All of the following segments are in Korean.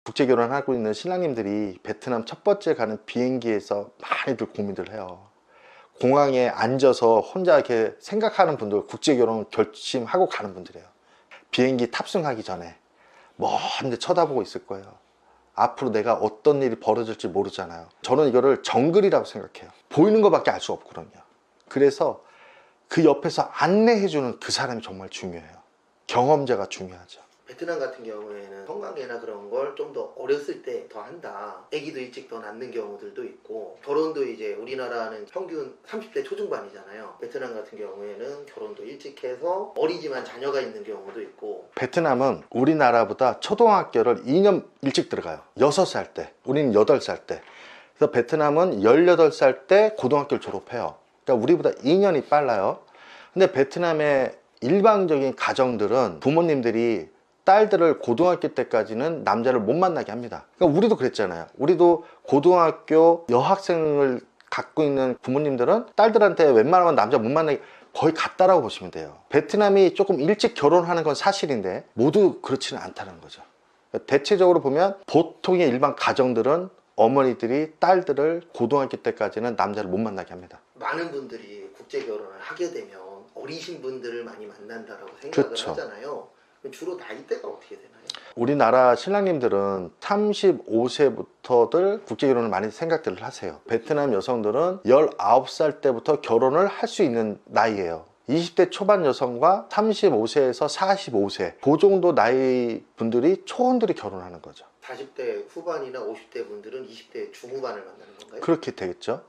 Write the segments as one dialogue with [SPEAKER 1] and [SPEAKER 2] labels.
[SPEAKER 1] 국제결혼하고 있는 신랑님들이 베트남 첫 번째 가는 비행기에서 많이들 고민들 해요. 공항에 앉아서 혼자 이렇게 생각하는 분들, 국제결혼 결심하고 가는 분들이에요. 비행기 탑승하기 전에 먼데 쳐다보고 있을 거예요. 앞으로 내가 어떤 일이 벌어질지 모르잖아요. 저는 이거를 정글이라고 생각해요. 보이는 것밖에 알 수 없거든요. 그래서 그 옆에서 안내해주는 그 사람이 정말 중요해요. 경험자가 중요하죠.
[SPEAKER 2] 베트남 같은 경우에는 성관계나 그런 걸 좀 더 어렸을 때 더 한다. 아기도 일찍 더 낳는 경우들도 있고, 결혼도 이제 우리나라는 평균 30대 초중반이잖아요. 베트남 같은 경우에는 결혼도 일찍 해서 어리지만 자녀가 있는 경우도 있고.
[SPEAKER 1] 베트남은 우리나라보다 초등학교를 2년 일찍 들어가요. 6살 때, 우리는 8살 때. 그래서 베트남은 18살 때 고등학교를 졸업해요. 그러니까 우리보다 2년이 빨라요. 근데 베트남의 일반적인 가정들은 부모님들이 딸들을 고등학교 때까지는 남자를 못 만나게 합니다. 그러니까 우리도 그랬잖아요. 우리도 고등학교 여학생을 갖고 있는 부모님들은 딸들한테 웬만하면 남자 못 만나게 거의 같다라고 보시면 돼요. 베트남이 조금 일찍 결혼하는 건 사실인데 모두 그렇지는 않다는 거죠. 대체적으로 보면 보통의 일반 가정들은 어머니들이 딸들을 고등학교 때까지는 남자를 못 만나게 합니다.
[SPEAKER 2] 많은 분들이 국제 결혼을 하게 되면 어리신 분들을 많이 만난다라고 생각을
[SPEAKER 1] 그렇죠.
[SPEAKER 2] 하잖아요. 주로 나이대가 어떻게 되나요?
[SPEAKER 1] 우리나라 신랑님들은 35세부터들 국제결혼을 많이 생각들을 하세요. 베트남 여성들은 19살 때부터 결혼을 할 수 있는 나이예요. 20대 초반 여성과 35세에서 45세 그 정도 나이 분들이 초혼들이 결혼하는 거죠.
[SPEAKER 2] 40대 후반이나 50대 분들은 20대 중후반을 만나는 건가요?
[SPEAKER 1] 그렇게 되겠죠.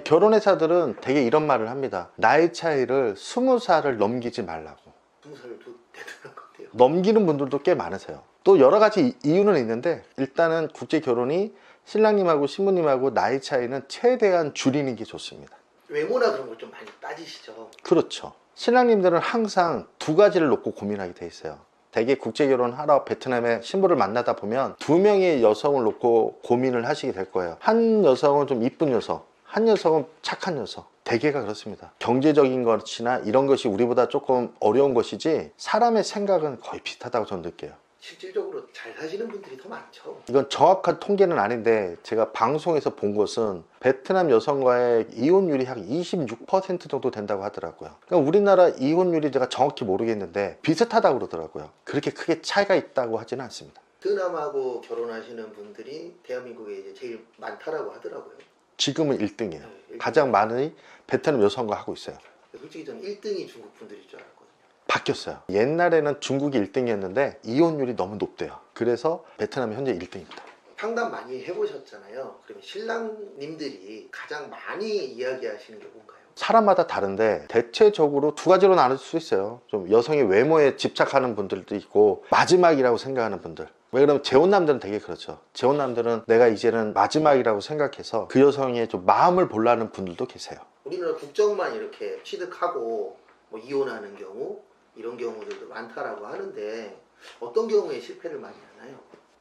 [SPEAKER 1] 결혼회사들은 되게 이런 말을 합니다. 나이 차이를 20살을 넘기지 말라고.
[SPEAKER 2] 20살도 대단한 건데요.
[SPEAKER 1] 넘기는 분들도 꽤 많으세요. 또 여러 가지 이유는 있는데 일단은 국제 결혼이 신랑님하고 신부님하고 나이 차이는 최대한 줄이는 게 좋습니다.
[SPEAKER 2] 외모나 그런 걸 좀 많이 따지시죠?
[SPEAKER 1] 그렇죠. 신랑님들은 항상 두 가지를 놓고 고민하게 돼 있어요. 대개 국제 결혼하러 베트남의 신부를 만나다 보면 두 명의 여성을 놓고 고민을 하시게 될 거예요. 한 여성은 좀 이쁜 여성, 한 여성은 착한 여성. 대개가 그렇습니다. 경제적인 것이나 이런 것이 우리보다 조금 어려운 것이지 사람의 생각은 거의 비슷하다고 저는 느껴요.
[SPEAKER 2] 실질적으로 잘 사시는 분들이 더 많죠.
[SPEAKER 1] 이건 정확한 통계는 아닌데 제가 방송에서 본 것은 베트남 여성과의 이혼율이 약 26% 정도 된다고 하더라고요. 그러니까 우리나라 이혼율이 제가 정확히 모르겠는데 비슷하다고 그러더라고요. 그렇게 크게 차이가 있다고 하지는 않습니다.
[SPEAKER 2] 베트남하고 결혼하시는 분들이 대한민국에 이제 제일 많다라고 하더라고요.
[SPEAKER 1] 지금은 1등이에요.
[SPEAKER 2] 네,
[SPEAKER 1] 가장 많은 베트남 여성과 하고 있어요.
[SPEAKER 2] 솔직히 저는 1등이 중국 분들일 줄 알았거든요.
[SPEAKER 1] 바뀌었어요. 옛날에는 중국이 1등이었는데 이혼율이 너무 높대요. 그래서 베트남이 현재 1등입니다.
[SPEAKER 2] 상담 많이 해보셨잖아요. 그러면 신랑님들이 가장 많이 이야기하시는 게 뭔가요?
[SPEAKER 1] 사람마다 다른데 대체적으로 두 가지로 나눌 수 있어요. 좀 여성의 외모에 집착하는 분들도 있고 마지막이라고 생각하는 분들. 왜 그러면 재혼남들은 되게 그렇죠. 재혼남들은 내가 이제는 마지막이라고 생각해서 그 여성의 좀 마음을 보려는 분들도 계세요.
[SPEAKER 2] 우리나라 국적만 이렇게 취득하고 뭐 이혼하는 경우 이런 경우들도 많다라고 하는데 어떤 경우에 실패를 많이 하나요?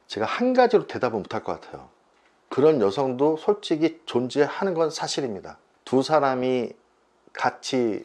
[SPEAKER 1] 제가 한 가지로 대답은 못할 것 같아요. 그런 여성도 솔직히 존재하는 건 사실입니다. 두 사람이 같이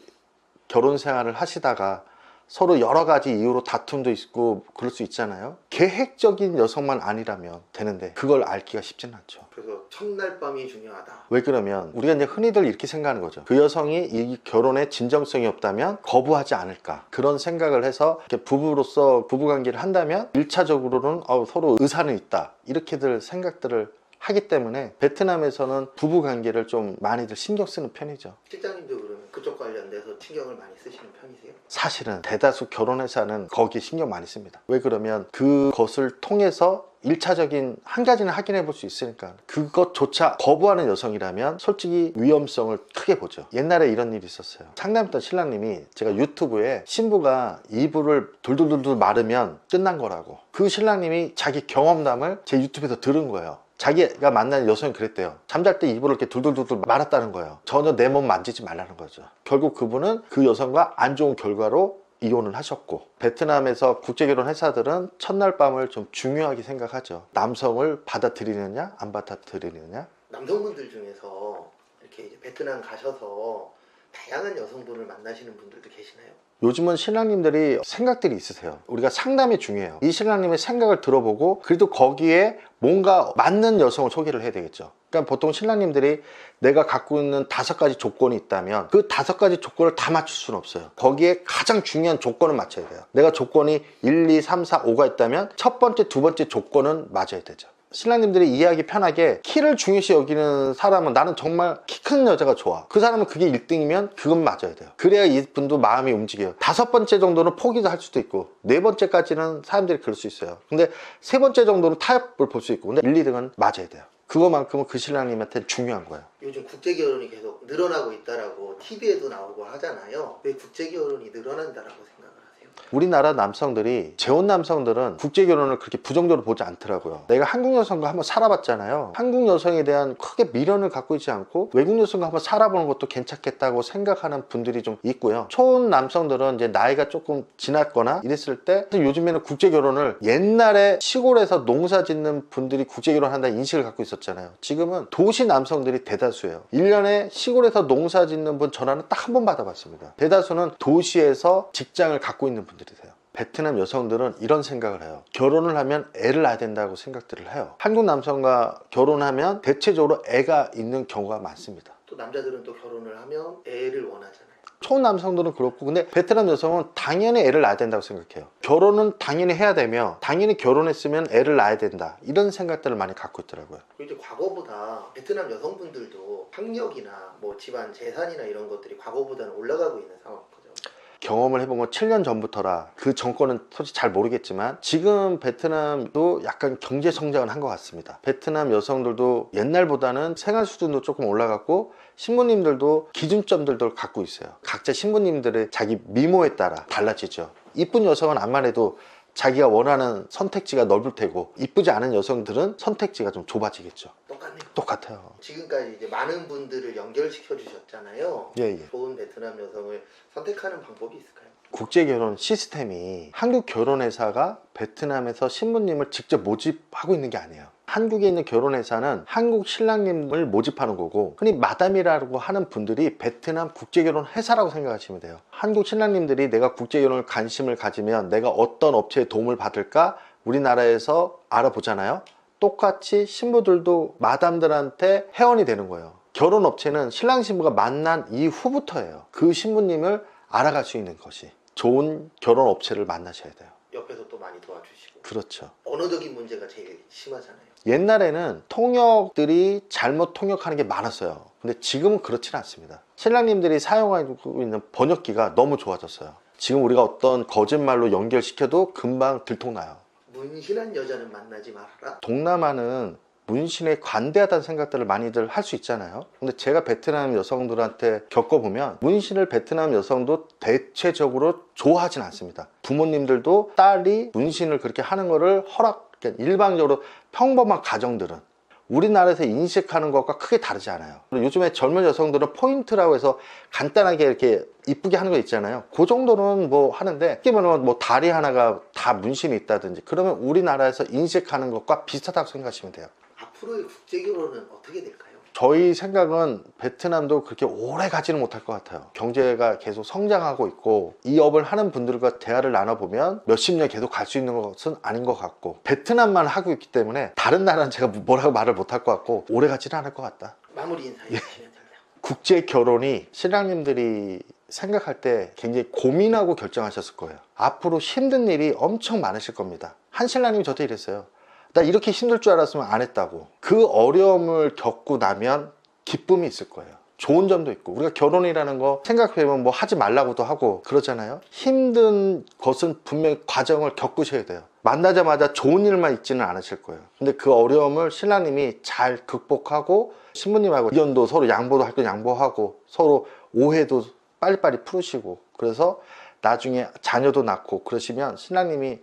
[SPEAKER 1] 결혼 생활을 하시다가 서로 여러 가지 이유로 다툼도 있고 그럴 수 있잖아요. 계획적인 여성만 아니라면 되는데 그걸 알기가 쉽지는 않죠.
[SPEAKER 2] 그래서 첫날 밤이 중요하다.
[SPEAKER 1] 왜 그러면 우리가 이제 흔히들 이렇게 생각하는 거죠. 그 여성이 이 결혼에 진정성이 없다면 거부하지 않을까 그런 생각을 해서 이렇게 부부로서 부부관계를 한다면 1차적으로는 서로 의사는 있다 이렇게들 생각들을 하기 때문에 베트남에서는 부부관계를 좀 많이들 신경 쓰는 편이죠.
[SPEAKER 2] 실장님도 그러면 그쪽 관련돼서 신경을 많이 쓰시는 편이세요?
[SPEAKER 1] 사실은 대다수 결혼회사는 거기에 신경 많이 씁니다. 왜 그러면 그것을 통해서 1차적인 한 가지는 확인해 볼 수 있으니까 그것조차 거부하는 여성이라면 솔직히 위험성을 크게 보죠. 옛날에 이런 일이 있었어요. 상담했던 신랑님이 제가 유튜브에 신부가 이불을 둘둘둘둘 마르면 끝난 거라고 그 신랑님이 자기 경험담을 제 유튜브에서 들은 거예요. 자기가 만나는 여성이 그랬대요. 잠잘 때 이불을 이렇게 둘둘둘둘 말았다는 거예요. 전혀 내 몸 만지지 말라는 거죠. 결국 그분은 그 여성과 안 좋은 결과로 이혼을 하셨고 베트남에서 국제결혼 회사들은 첫날 밤을 좀 중요하게 생각하죠. 남성을 받아들이느냐 안 받아들이느냐.
[SPEAKER 2] 남성분들 중에서 이렇게 이제 베트남 가셔서 다양한 여성분을 만나시는 분들도 계시나요?
[SPEAKER 1] 요즘은 신랑님들이 생각들이 있으세요. 우리가 상담이 중요해요. 이 신랑님의 생각을 들어보고 그래도 거기에 뭔가 맞는 여성을 소개를 해야 되겠죠. 그러니까 보통 신랑님들이 내가 갖고 있는 5가지 조건이 있다면 그 5가지 조건을 다 맞출 수는 없어요. 거기에 가장 중요한 조건을 맞춰야 돼요. 내가 조건이 1, 2, 3, 4, 5가 있다면 첫 번째, 두 번째 조건은 맞아야 되죠. 신랑님들이 이해하기 편하게 키를 중요시 여기는 사람은 나는 정말 키 큰 여자가 좋아. 그 사람은 그게 1등이면 그건 맞아야 돼요. 그래야 이분도 마음이 움직여요. 5번째 정도는 포기도 할 수도 있고 4번째까지는 사람들이 그럴 수 있어요. 근데 3번째 정도는 타협을 볼 수 있고 근데 1, 2등은 맞아야 돼요. 그거만큼은 그 신랑님한테 중요한 거예요.
[SPEAKER 2] 요즘 국제 결혼이 계속 늘어나고 있다라고 TV에도 나오고 하잖아요. 왜 국제 결혼이 늘어난다라고 생각을 하세요?
[SPEAKER 1] 우리나라 남성들이 재혼 남성들은 국제 결혼을 그렇게 부정적으로 보지 않더라고요. 내가 한국 여성과 한번 살아봤잖아요. 한국 여성에 대한 크게 미련을 갖고 있지 않고 외국 여성과 한번 살아보는 것도 괜찮겠다고 생각하는 분들이 좀 있고요. 초혼 남성들은 이제 나이가 조금 지났거나 이랬을 때 요즘에는 국제 결혼을 옛날에 시골에서 농사 짓는 분들이 국제 결혼한다는 인식을 갖고 있었잖아요. 지금은 도시 남성들이 대다수예요. 1년에 시골에서 농사 짓는 분 전화는 딱 한 번 받아봤습니다. 대다수는 도시에서 직장을 갖고 있는 분들이세요. 베트남 여성들은 이런 생각을 해요. 결혼을 하면 애를 낳아야 된다고 생각들을 해요. 한국 남성과 결혼하면 대체적으로 애가 있는 경우가 많습니다.
[SPEAKER 2] 또 남자들은 또 결혼을 하면 애를 원하잖아요.
[SPEAKER 1] 초 남성들은 그렇고 근데 베트남 여성은 당연히 애를 낳아야 된다고 생각해요. 결혼은 당연히 해야 되며 당연히 결혼했으면 애를 낳아야 된다 이런 생각들을 많이 갖고 있더라고요.
[SPEAKER 2] 그리고 이제 과거보다 베트남 여성분들도 학력이나 뭐 집안 재산이나 이런 것들이 과거보다는 올라가고 있는 상황이거든요.
[SPEAKER 1] 경험을 해본 건 7년 전부터라 그 정권은 솔직히 잘 모르겠지만 지금 베트남도 약간 경제 성장을 한 것 같습니다. 베트남 여성들도 옛날보다는 생활 수준도 조금 올라갔고 신부님들도 기준점들도 갖고 있어요. 각자 신부님들의 자기 미모에 따라 달라지죠. 이쁜 여성은 암만 해도 자기가 원하는 선택지가 넓을 테고 이쁘지 않은 여성들은 선택지가 좀 좁아지겠죠.
[SPEAKER 2] 똑같네요.
[SPEAKER 1] 똑같아요.
[SPEAKER 2] 지금까지 이제 많은 분들을 연결시켜 주셨잖아요.
[SPEAKER 1] 예.
[SPEAKER 2] 좋은 베트남 여성을 선택하는 방법이 있을까요?
[SPEAKER 1] 국제결혼 시스템이 한국 결혼회사가 베트남에서 신부님을 직접 모집하고 있는 게 아니에요. 한국에 있는 결혼회사는 한국 신랑님을 모집하는 거고 흔히 마담이라고 하는 분들이 베트남 국제결혼 회사라고 생각하시면 돼요. 한국 신랑님들이 내가 국제결혼을 관심을 가지면 내가 어떤 업체의 도움을 받을까 우리나라에서 알아보잖아요. 똑같이 신부들도 마담들한테 회원이 되는 거예요. 결혼업체는 신랑 신부가 만난 이후부터예요. 그 신부님을 알아갈 수 있는 것이 좋은 결혼업체를 만나셔야 돼요.
[SPEAKER 2] 옆에서 또 많이 도와주시고.
[SPEAKER 1] 그렇죠.
[SPEAKER 2] 언어적인 문제가 제일 심하잖아요.
[SPEAKER 1] 옛날에는 통역들이 잘못 통역하는 게 많았어요. 근데 지금은 그렇지는 않습니다. 신랑님들이 사용하고 있는 번역기가 너무 좋아졌어요. 지금 우리가 어떤 거짓말로 연결시켜도 금방 들통나요.
[SPEAKER 2] 문신한 여자는 만나지 말아라.
[SPEAKER 1] 동남아는 문신에 관대하다는 생각들을 많이들 할 수 있잖아요. 근데 제가 베트남 여성들한테 겪어보면 문신을 베트남 여성도 대체적으로 좋아하진 않습니다. 부모님들도 딸이 문신을 그렇게 하는 거를 일방적으로 평범한 가정들은 우리나라에서 인식하는 것과 크게 다르지 않아요. 요즘에 젊은 여성들은 포인트라고 해서 간단하게 이렇게 이쁘게 하는 거 있잖아요. 그 정도는 뭐 하는데 쉽게 말하면 뭐 다리 하나가 다 문신이 있다든지 그러면 우리나라에서 인식하는 것과 비슷하다고 생각하시면 돼요.
[SPEAKER 2] 앞으로의 국제 결혼은 어떻게 될까요?
[SPEAKER 1] 저희 생각은 베트남도 그렇게 오래 가지는 못할 것 같아요. 경제가 계속 성장하고 있고 이 업을 하는 분들과 대화를 나눠보면 몇십 년 계속 갈 수 있는 것은 아닌 것 같고 베트남만 하고 있기 때문에 다른 나라는 제가 뭐라고 말을 못할 것 같고 오래 가지는 않을 것 같다.
[SPEAKER 2] 마무리 인사 해주시면 됩니다.
[SPEAKER 1] 국제 결혼이 신랑님들이 생각할 때 굉장히 고민하고 결정하셨을 거예요. 앞으로 힘든 일이 엄청 많으실 겁니다. 한 신랑님이 저한테 이랬어요. 나 이렇게 힘들 줄 알았으면 안 했다고. 그 어려움을 겪고 나면 기쁨이 있을 거예요. 좋은 점도 있고 우리가 결혼이라는 거 생각해보면 뭐 하지 말라고도 하고 그러잖아요. 힘든 것은 분명히 과정을 겪으셔야 돼요. 만나자마자 좋은 일만 있지는 않으실 거예요. 근데 그 어려움을 신랑님이 잘 극복하고 신부님하고 의견도 서로 양보도 할 건 양보하고 서로 오해도 빨리빨리 풀으시고 그래서 나중에 자녀도 낳고 그러시면 신랑님이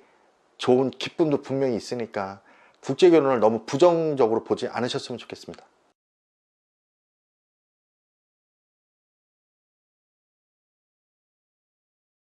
[SPEAKER 1] 좋은 기쁨도 분명히 있으니까 국제결혼을 너무 부정적으로 보지 않으셨으면 좋겠습니다.